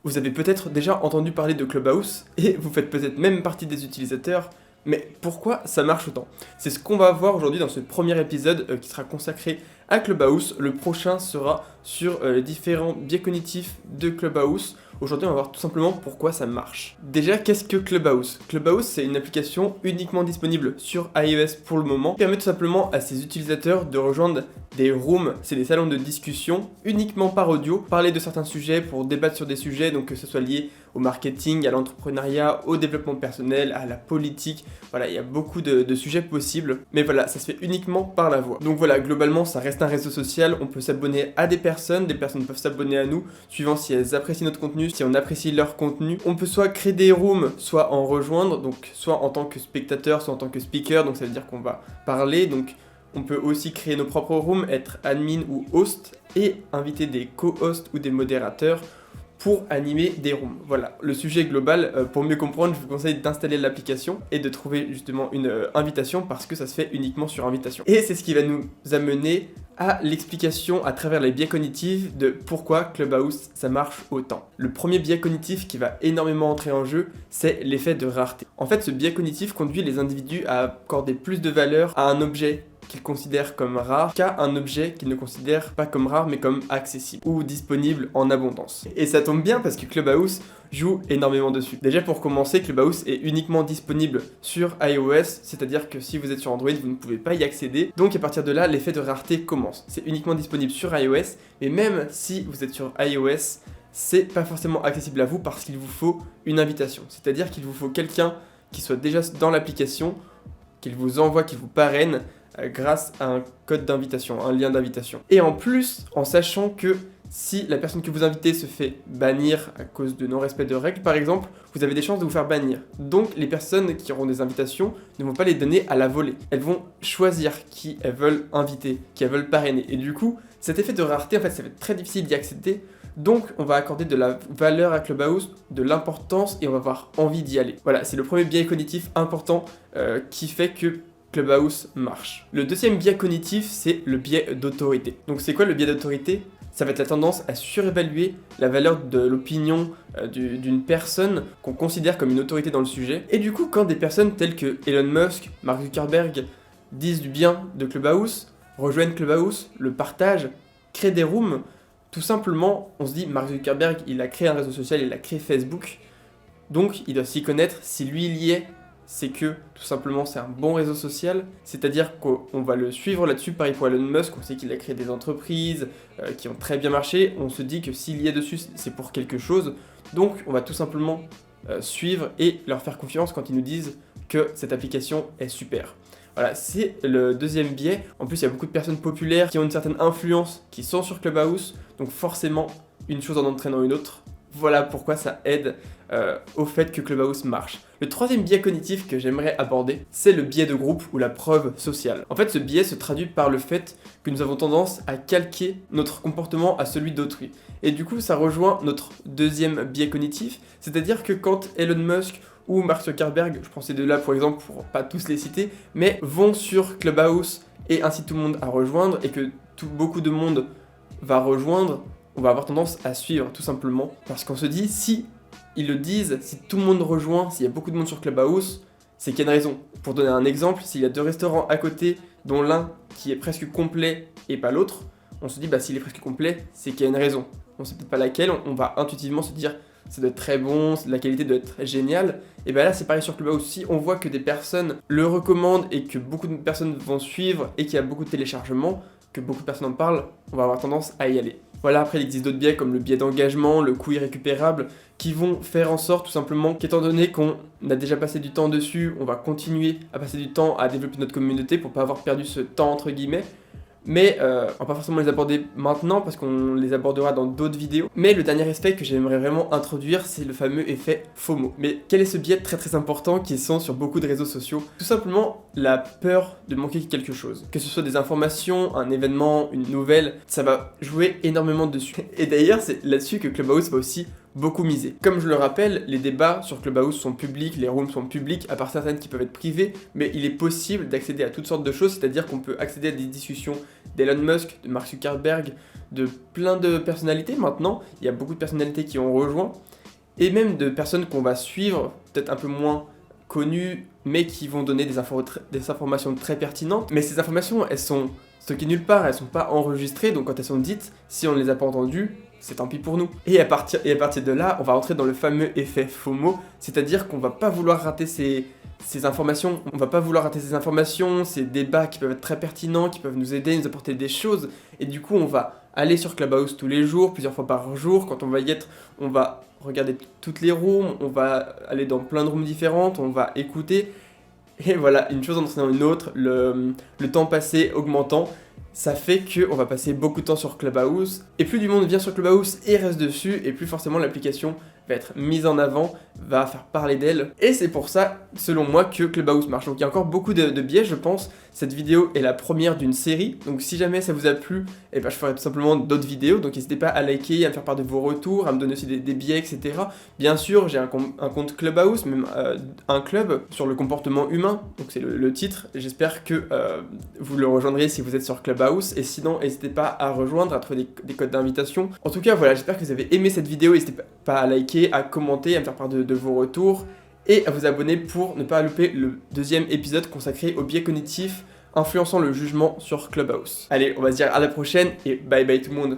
Vous avez peut-être déjà entendu parler de Clubhouse, et vous faites peut-être même partie des utilisateurs, mais pourquoi ça marche autant? C'est ce qu'on va voir aujourd'hui dans ce premier épisode qui sera consacré à Clubhouse. Le prochain sera sur les différents biais cognitifs de Clubhouse. Aujourd'hui, on va voir tout simplement pourquoi ça marche. Déjà, qu'est-ce que Clubhouse? Clubhouse, c'est une application uniquement disponible sur iOS pour le moment, qui permet tout simplement à ses utilisateurs de rejoindre des rooms, c'est des salons de discussion, uniquement par audio, parler de certains sujets pour débattre sur des sujets, donc que ce soit lié au marketing, à l'entrepreneuriat, au développement personnel, à la politique. Voilà, il y a beaucoup de sujets possibles, mais voilà, ça se fait uniquement par la voix. Donc voilà, globalement, ça reste un réseau social, on peut s'abonner à des personnes peuvent s'abonner à nous, suivant si elles apprécient notre contenu, si on apprécie leur contenu. On peut soit créer des rooms, soit en rejoindre, donc soit en tant que spectateur, soit en tant que speaker, donc ça veut dire qu'on va parler, donc on peut aussi créer nos propres rooms, être admin ou host, et inviter des co-hosts ou des modérateurs pour animer des rooms. Voilà, le sujet global, pour mieux comprendre, je vous conseille d'installer l'application et de trouver justement une invitation parce que ça se fait uniquement sur invitation. Et c'est ce qui va nous amener à l'explication à travers les biais cognitifs de pourquoi Clubhouse ça marche autant. Le premier biais cognitif qui va énormément entrer en jeu, c'est l'effet de rareté. En fait, ce biais cognitif conduit les individus à accorder plus de valeur à un objet qu'ils considèrent comme rare qu'à un objet qu'ils ne considèrent pas comme rare mais comme accessible ou disponible en abondance. Et ça tombe bien parce que Clubhouse joue énormément dessus. Déjà pour commencer, Clubhouse est uniquement disponible sur iOS, c'est-à-dire que si vous êtes sur Android, vous ne pouvez pas y accéder. Donc à partir de là, l'effet de rareté commence. C'est uniquement disponible sur iOS, mais même si vous êtes sur iOS, c'est pas forcément accessible à vous parce qu'il vous faut une invitation. C'est-à-dire qu'il vous faut quelqu'un qui soit déjà dans l'application, qu'il vous envoie, qu'il vous parraine, grâce à un code d'invitation, un lien d'invitation. Et en plus, en sachant que si la personne que vous invitez se fait bannir à cause de non-respect de règles, par exemple, vous avez des chances de vous faire bannir. Donc les personnes qui auront des invitations ne vont pas les donner à la volée. Elles vont choisir qui elles veulent inviter, qui elles veulent parrainer. Et du coup, cet effet de rareté, en fait, ça va être très difficile d'y accéder. Donc on va accorder de la valeur à Clubhouse, de l'importance, et on va avoir envie d'y aller. Voilà, c'est le premier biais cognitif important qui fait que Clubhouse marche. Le deuxième biais cognitif, c'est le biais d'autorité. Donc c'est quoi le biais d'autorité? Ça va être la tendance à surévaluer la valeur de l'opinion d'une personne qu'on considère comme une autorité dans le sujet. Et du coup, quand des personnes telles que Elon Musk, Mark Zuckerberg disent du bien de Clubhouse, rejoignent Clubhouse, le partagent, créent des rooms, tout simplement, on se dit, Mark Zuckerberg, il a créé un réseau social, il a créé Facebook, donc il doit s'y connaître. Si lui, il y est, c'est que tout simplement c'est un bon réseau social, c'est-à-dire qu'on va le suivre là-dessus. Pareil pour Elon Musk, on sait qu'il a créé des entreprises qui ont très bien marché, on se dit que s'il y est dessus, c'est pour quelque chose, donc on va tout simplement suivre et leur faire confiance quand ils nous disent que cette application est super. Voilà, c'est le deuxième biais. En plus, il y a beaucoup de personnes populaires qui ont une certaine influence, qui sont sur Clubhouse, donc forcément, une chose en entraînant une autre. Voilà pourquoi ça aide au fait que Clubhouse marche. Le troisième biais cognitif que j'aimerais aborder, c'est le biais de groupe ou la preuve sociale. En fait, ce biais se traduit par le fait que nous avons tendance à calquer notre comportement à celui d'autrui. Et du coup, ça rejoint notre deuxième biais cognitif, c'est-à-dire que quand Elon Musk ou Mark Zuckerberg, je prends ces deux-là pour exemple pour pas tous les citer, mais vont sur Clubhouse et incitent tout le monde à rejoindre et que beaucoup de monde va rejoindre, on va avoir tendance à suivre tout simplement parce qu'on se dit si ils le disent, si tout le monde rejoint, s'il y a beaucoup de monde sur Clubhouse, c'est qu'il y a une raison. Pour donner un exemple, s'il y a deux restaurants à côté, dont l'un qui est presque complet et pas l'autre, on se dit bah s'il est presque complet, c'est qu'il y a une raison. On sait peut-être pas laquelle, on va intuitivement se dire ça doit être très bon, la qualité doit être géniale. Et bien là c'est pareil sur Clubhouse, si on voit que des personnes le recommandent et que beaucoup de personnes vont suivre et qu'il y a beaucoup de téléchargements, que beaucoup de personnes en parlent, on va avoir tendance à y aller. Voilà, après il existe d'autres biais comme le biais d'engagement, le coût irrécupérable, qui vont faire en sorte tout simplement qu'étant donné qu'on a déjà passé du temps dessus, on va continuer à passer du temps à développer notre communauté pour pas avoir perdu ce temps entre guillemets. Mais on va pas forcément les aborder maintenant parce qu'on les abordera dans d'autres vidéos. Mais le dernier aspect que j'aimerais vraiment introduire, c'est le fameux effet FOMO. Mais quel est ce biais très très important qui sont sur beaucoup de réseaux sociaux? Tout simplement la peur de manquer quelque chose. Que ce soit des informations, un événement, une nouvelle, ça va jouer énormément dessus. Et d'ailleurs, c'est là-dessus que Clubhouse va aussi beaucoup miser. Comme je le rappelle, les débats sur Clubhouse sont publics, les rooms sont publics, à part certaines qui peuvent être privées, mais il est possible d'accéder à toutes sortes de choses, c'est-à-dire qu'on peut accéder à des discussions d'Elon Musk, de Mark Zuckerberg, de plein de personnalités maintenant. Il y a beaucoup de personnalités qui ont rejoint. et même de personnes qu'on va suivre, peut-être un peu moins connues, mais qui vont donner des informations très pertinentes. Mais ces informations, elles sont stockées nulle part, elles sont pas enregistrées, donc quand elles sont dites, si on ne les a pas entendues, c'est tant pis pour nous. Et à partir de là, on va entrer dans le fameux effet FOMO, c'est-à-dire qu'on va pas vouloir rater ces informations, ces débats qui peuvent être très pertinents, qui peuvent nous aider, nous apporter des choses, et du coup on va aller sur Clubhouse tous les jours, plusieurs fois par jour. Quand on va y être, on va regarder toutes les rooms, on va aller dans plein de rooms différentes, on va écouter, et voilà, une chose en entraînant une autre, le temps passé augmentant, ça fait qu'on va passer beaucoup de temps sur Clubhouse, et plus du monde vient sur Clubhouse et reste dessus, et plus forcément l'application va être mise en avant, va faire parler d'elle, et c'est pour ça, selon moi, que Clubhouse marche. Donc il y a encore beaucoup de biais, je pense. Cette vidéo est la première d'une série, donc si jamais ça vous a plu, eh ben, je ferai tout simplement d'autres vidéos, donc n'hésitez pas à liker, à me faire part de vos retours, à me donner aussi des biais, etc. Bien sûr, j'ai un compte Clubhouse, même un club sur le comportement humain, donc c'est le titre. J'espère que vous le rejoindrez si vous êtes sur Clubhouse, et sinon n'hésitez pas à rejoindre, à trouver des codes d'invitation. En tout cas, voilà, j'espère que vous avez aimé cette vidéo, n'hésitez pas à liker, à commenter, à me faire part de vos retours, et à vous abonner pour ne pas louper le deuxième épisode consacré au biais cognitif influençant le jugement sur Clubhouse. Allez, on va se dire à la prochaine, et bye bye tout le monde.